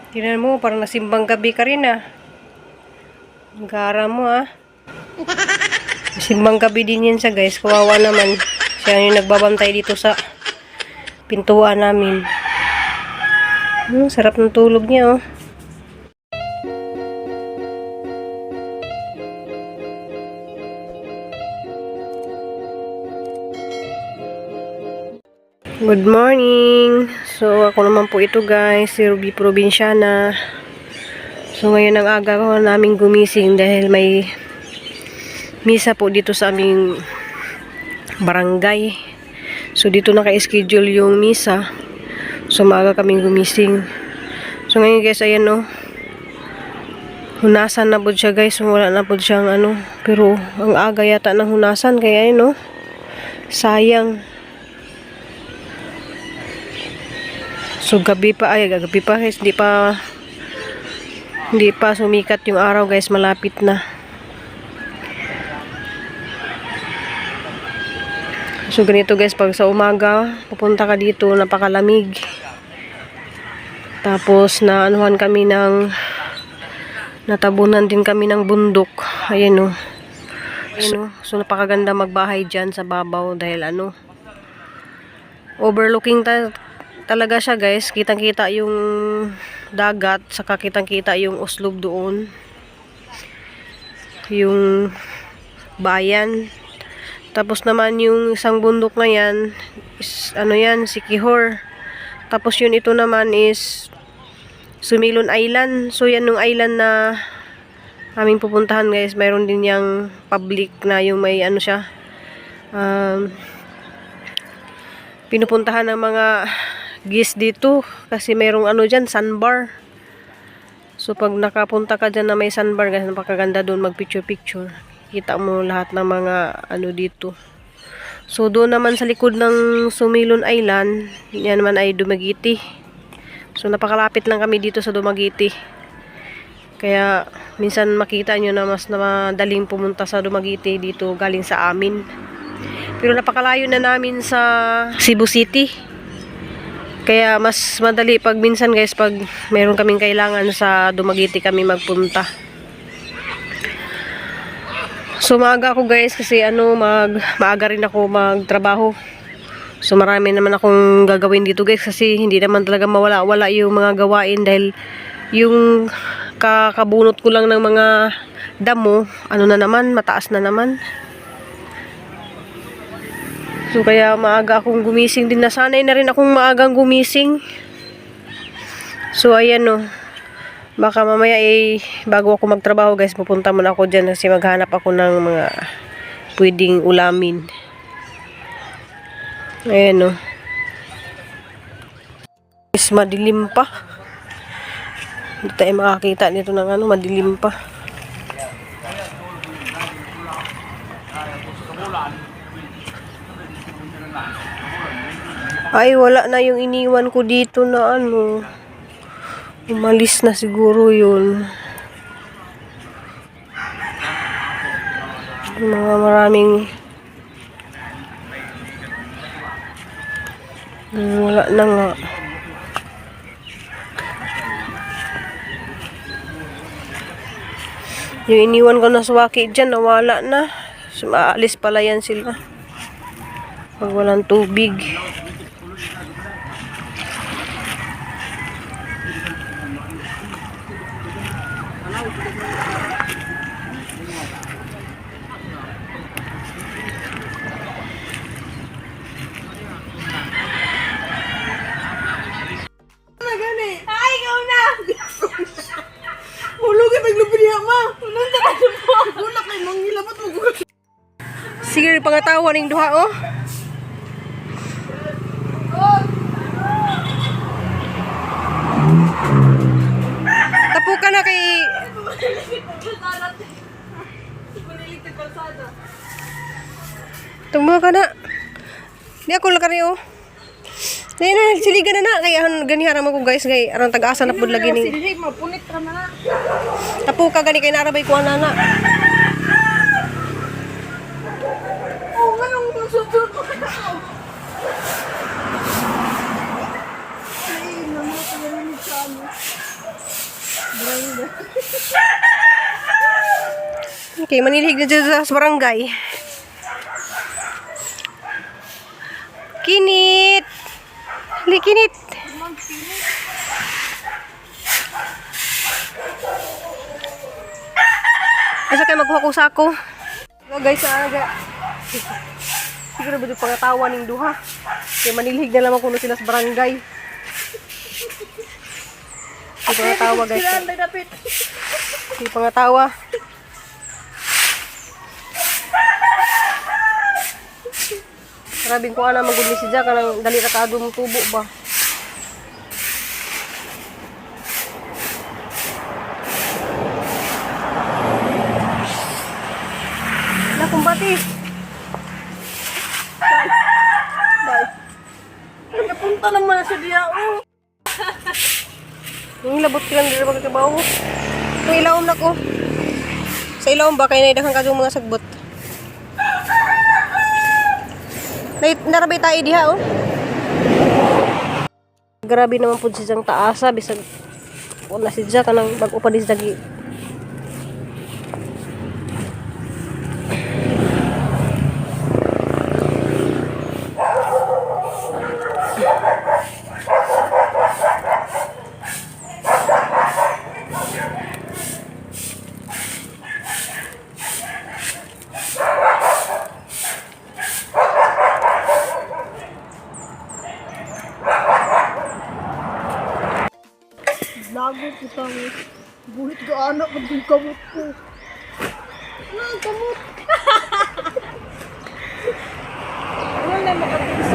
Tingnan mo, parang nasimbang gabi ka rin ah. Ang gara mo ah. Nasimbang gabi din yan siya guys. Kawawa naman. Siya yung nagbabantay dito sa pintuan namin. Sarap ng tulog niya oh. Good morning! So, ako naman po ito guys, si Ruby Provinciana. So, ngayon ang aga ko namin gumising dahil may misa po dito sa aming barangay. So, dito naka-schedule yung misa. So, maaga kaming gumising. So, ngayon guys, ayan o. Hunasan na po siya guys. Wala na po siyang ano. Pero, ang aga yata ng hunasan. Kaya yun o. Sayang. So gabi pa guys, hindi pa sumikat yung araw guys, malapit na. So ganito guys, pag sa umaga pupunta ka dito, napakalamig. Tapos natabunan din kami ng bundok. Ayan o. So napakaganda magbahay dyan sa babaw dahil overlooking talaga siya guys, kitang-kita yung dagat, saka kitang-kita yung uslob doon, yung bayan. Tapos naman yung isang bundok na yan is, Siquijor. Tapos yun, ito naman is Sumilon Island. So yan yung island na aming pupuntahan guys. Mayroon din yung public na yung may siya, pinupuntahan ng mga guests dito kasi mayroong dyan, sandbar. So pag nakapunta ka dyan na may sandbar guys, napakaganda doon mag-picture-picture. Kita mo lahat ng mga dito. So doon naman sa likod ng Sumilon Island, yan naman ay Dumaguete. So napakalapit lang kami dito sa Dumaguete. Kaya minsan makita nyo na mas madaling pumunta sa Dumaguete dito galing sa amin. Pero napakalayo na namin sa Cebu City. Kaya mas madali pag minsan guys, pag meron kaming kailangan sa Dumaguete kami magpunta. So maaga ako guys kasi maaga rin ako magtrabaho. So marami naman akong gagawin dito guys kasi hindi naman talaga mawala-wala yung mga gawain dahil yung kakabunot ko lang ng mga damo, mataas na naman. So kaya maaga akong gumising din. Nasanay na rin akong maagang gumising. So ayan o. Baka mamaya bago ako magtrabaho guys, pupunta muna ako dyan kasi maghanap ako ng mga pwedeng ulamin. Ayan o. Is madilim pa. Hindi tayo makakita nito ng madilim pa. Ay, wala na yung iniwan ko dito na umalis na siguro yun. Mga maraming wala na nga. Yung iniwan ko na suwaki dyan, nawala na. So, maalis pala yan sila pag walang tubig. Sige, pangatawa ning duha oh. Tapo ka na kay tumuha ka na. Di ako lang kari oh. Di na, siligan na kaya ganihara mo ko guys kay arang tag-asa na pud lagi ning. Sige, mapunit ka na. Tapo ka gani kay narabay ko anana. Oh, manong susud ko ka. Ay, naman sa Okay, manilhig na dyan sa barangay. Kinit! Hali, kinit! Asa kayo magkuha ko sako? So guys, siguro ba yung pangatawa ng duha? Kaya manilhig na lamang kuno sila sa barangay. Yung pangatawa guys. Yung pangatawa. Marabing ko ana magud ni si Jack kanang dali ra kaadto mong tubo ba. Na kumbati. Napunta naman na siya diya. Yung labot kilang dili magkabaw. Yung ilawom na ko. Sa ilawom ba kay naidakang kadtong mga sagbot. Narabay tayo diha oh. Grabe naman po siyang taasa bisag wala si Jack kanang bag-o pa dis dagi. Lago ko tayo. Buhit ka anak pag yung kamot ko. Ano kamot? Ano na makatis?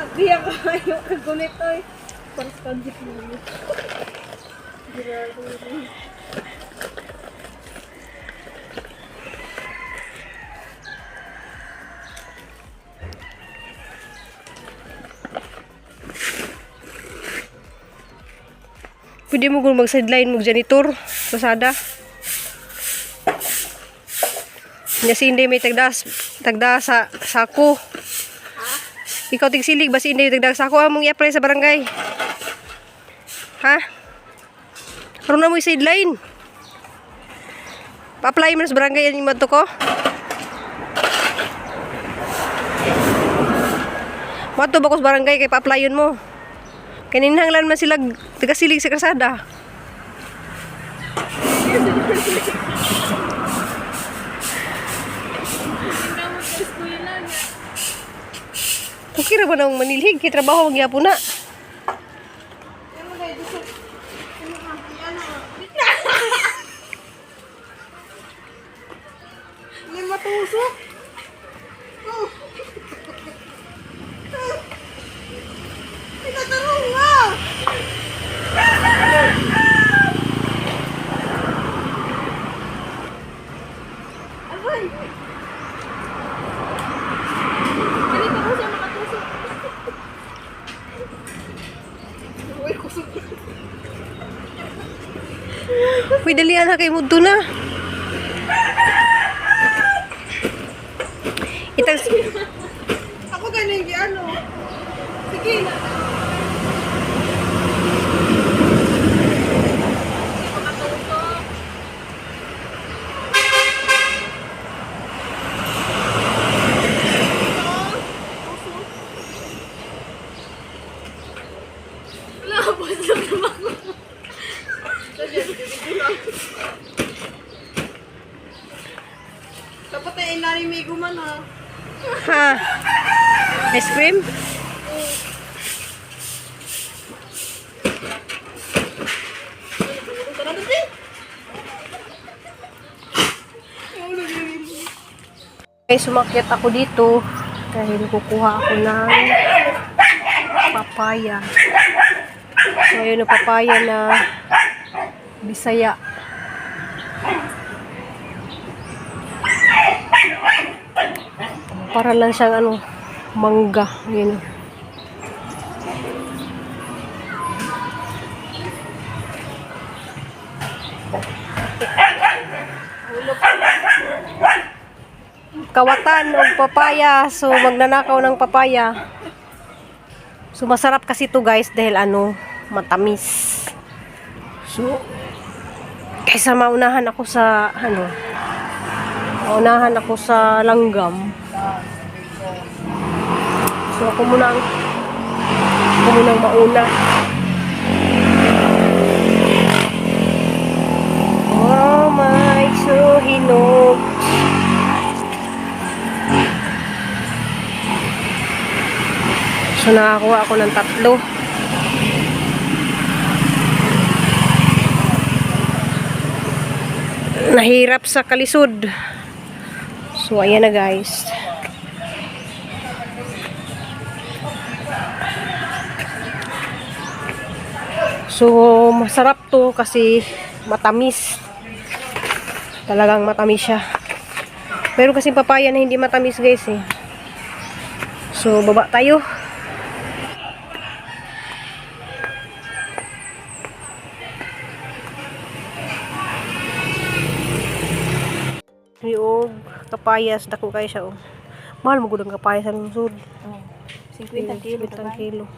Agriya ko kayo kagulit ay. Parang kanjik mo. Grabe. Pwede mo kung mag-sideline mo janitor, pasada. Nya si Inday may tagda sa sako. Ikaw tigsilig ba si Inday tagda sa sako among i-apply sa barangay? Ha? Karon na mo i-sideline. Pa-apply mo sa barangay yung madto ko. Madto ba ko sa barangay kay pa-applyon mo? Kaninahanglan man sila tagasilig sa kasada. Okay ra ba nang manilhig kay trabaho magyapon na. May matusok. Pinatarong nga! Abay! Ganito ko siya makatusok. Uy, kusok. Uy, dalian na kay mudto na. Itang Ako ganun yung ano. Sige na. Dapat ay inalimig man ha. ha. Ice cream? Okay, sumakyat ako dito dahil kukuha ako ng papaya. So, yun ang papaya na Bisaya. Para lang siyang ano, mangga. Yun. Kawatan o papaya. So, magnanakaw ng papaya. So masarap kasi to guys dahil ano, matamis. So kaysa maunahan ako sa langgam. So ako munang mauna. Oh my, so hinog. So nakakuha ako ng 3. Nahirap sa kalisod. So ayan na guys. So masarap to kasi matamis. Talagang matamis siya. Pero kasi papaya na hindi matamis guys eh. So baba tayo. Yung kapayas, dako kayo siya oh. Mahal mo gudang kapayas sa lungsod. 50 kilo. 50 kilo.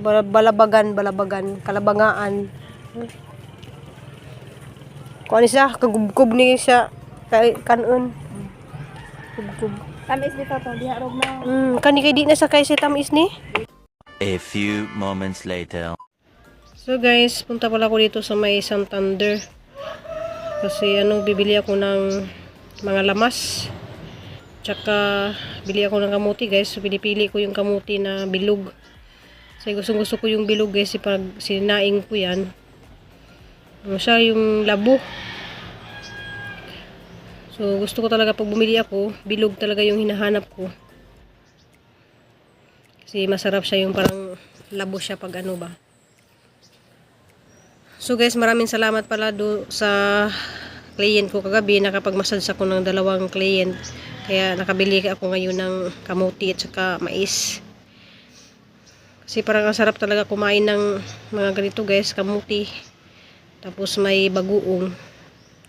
Balabagan, kalabangaan. Kung ano siya, kagubkob ni siya. Kanon. Kagubkob. Tamis dito to, diha rog na. Kani kay di na sa kay si tamis ni. A few moments later. So guys, punta pala ako dito sa may Santander. Kasi bibili ako ng mga lamas. Tsaka bili ako ng kamuti guys. So pinipili ko yung kamuti na bilog. Kasi gusto ko yung bilog guys. Pag sinaing ko yan. Siya yung labo. So gusto ko talaga pag bumili ako, bilog talaga yung hinahanap ko. Kasi masarap siya yung parang labo siya pag ano ba. So guys, maraming salamat pala sa client ko kagabi. Nakapag-massage ako ng 2 client. Kaya nakabili ako ngayon ng kamuti at saka mais. Kasi parang ang sarap talaga kumain ng mga ganito guys, kamuti. Tapos may bagoong,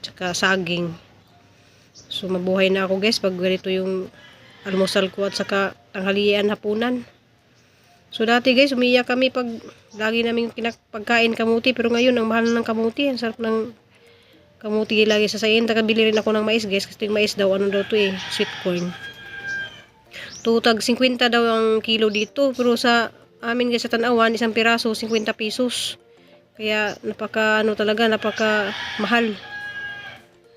tsaka saging. So mabuhay na ako guys pag ganito yung almusal ko at saka tanghalian, hapunan. So dati guys, umiyak kami pag lagi namin pagkain kamuti. Pero ngayon, ang mahal ng kamuti. Ang sarap ng kamuti lagi sa sayin. Nakabili rin ako ng mais guys. Kasi yung mais daw, ano daw to eh, sweet corn. Tutag 50 daw ang kilo dito. Pero sa amin guys sa Tanawan, isang piraso 50 pesos. Kaya napaka mahal.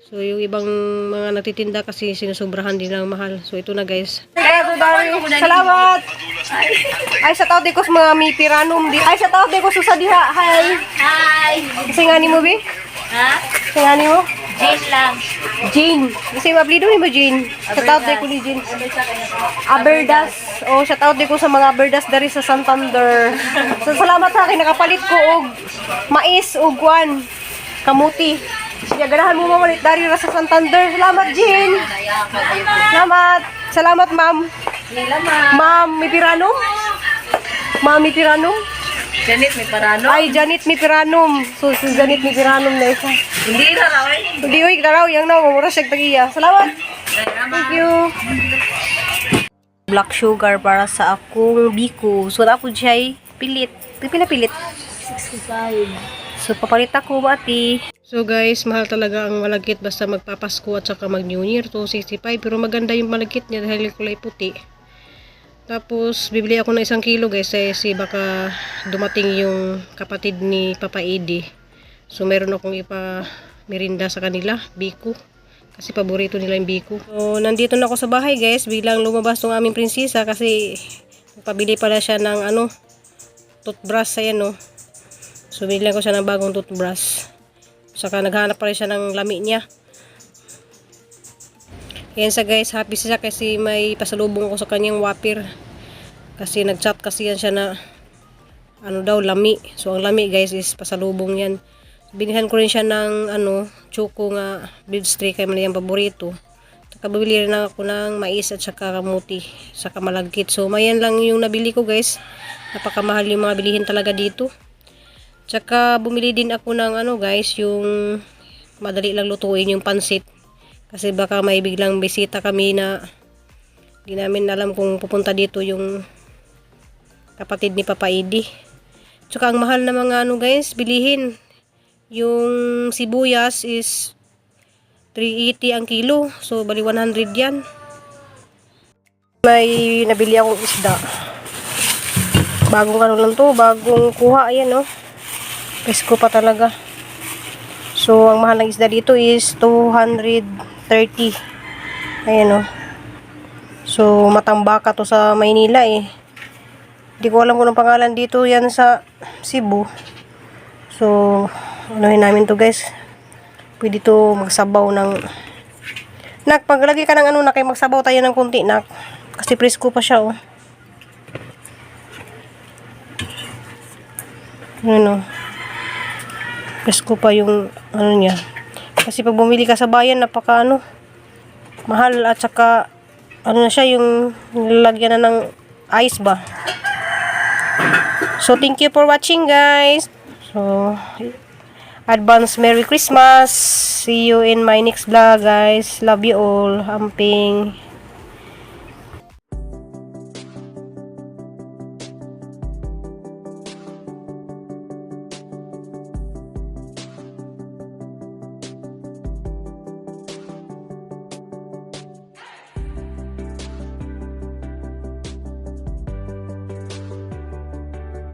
So yung ibang mga nagtitinda kasi sinusobrahan din ng mahal. So ito na guys. Salamat. Ay sa tao di ko sa mga mipiranum di. Ay sa tao di ko sa diha. Hi. Hi! Kasi nga ni mo bi? Ha? Kasi nga ni mo? Jane lang. Jane. Kasi mablido ni mo Jane. Sa tao di ko ni Jane. Aberdas. O sa tao di ko sa mga Aberdas dari sa Santander. So salamat sa akin nakapalit ko og mais og kuan kamuti. Sige, ganahan mo mamalit dari sa Santander. Salamat Jane. Salamat. Salamat ma'am. Ma'am Mipiranum. Ma'am Mipiranum. Janet, may parano? Ay, Janet Mipiranum. So, si Janet Mipiranum na isa. Hindi na raw eh. Hindi, uy, daraw. Yang na, mamura siya tagiya. Salamat. Thank you. Black sugar para sa akong biko. So, ako siya pilit. Pila pilit? 65. So, papalit ako, bati. So, guys, mahal talaga ang malagkit basta magpapasko at saka mag-New Year. 265. Pero maganda yung malagkit niya dahil kulay puti. Tapos, bibili ako ng 1 kilo guys kasi baka dumating yung kapatid ni Papa Eddie. So, meron akong ipa-merinda sa kanila, biko. Kasi paborito nila yung biko. So, nandito na ako sa bahay guys. Biglang lumabas ng aming prinsesa kasi pabili pala siya ng toothbrush. Ayan o. So, biglang ko siya ng bagong toothbrush. Saka naghanap pa rin siya ng lami niya. Yan sa guys, happy siya kasi may pasalubong ko sa kanyang wapir. Kasi nag-chat kasi yan siya na lami. So ang lami guys is pasalubong yan. Binihan ko rin siya ng choco nga beef steak kay man yung paborito. Saka bibili rin ako ng mais at saka kamuti, saka malagkit. So mayan lang yung nabili ko guys. Napakamahal yung mga bilihin talaga dito. Saka bumili din ako ng guys, yung madali lang lutuin yung pansit. Kasi baka may biglang bisita kami na di namin alam kung pupunta dito yung Kapatid ni Papa Edi. Tsaka ang mahal na mga ano guys, bilihin. Yung sibuyas is 380 ang kilo. So, bali 100 yan. May nabili akong isda. Bagong ano lang to, bagong kuha. Ayan, no. Presko pa talaga. So, ang mahal ng isda dito is 230. Ayan, no. So, matambaka to sa Maynila eh. Hindi ko alam kung anong pangalan dito yan sa Cebu. So, anuhin namin to guys. Pwede to magsabaw ng... Nak, paglagay ka ng ano na kayo, magsabaw tayo ng konti, nak. Kasi presko pa siya, oh. Ano, presko pa yung ano niya. Kasi pag bumili ka sa bayan, napaka ano, mahal at saka ano na siya, yung nilalagyan na ng ice ba. So, thank you for watching, guys. So, advance Merry Christmas. See you in my next vlog, guys. Love you all. Amping.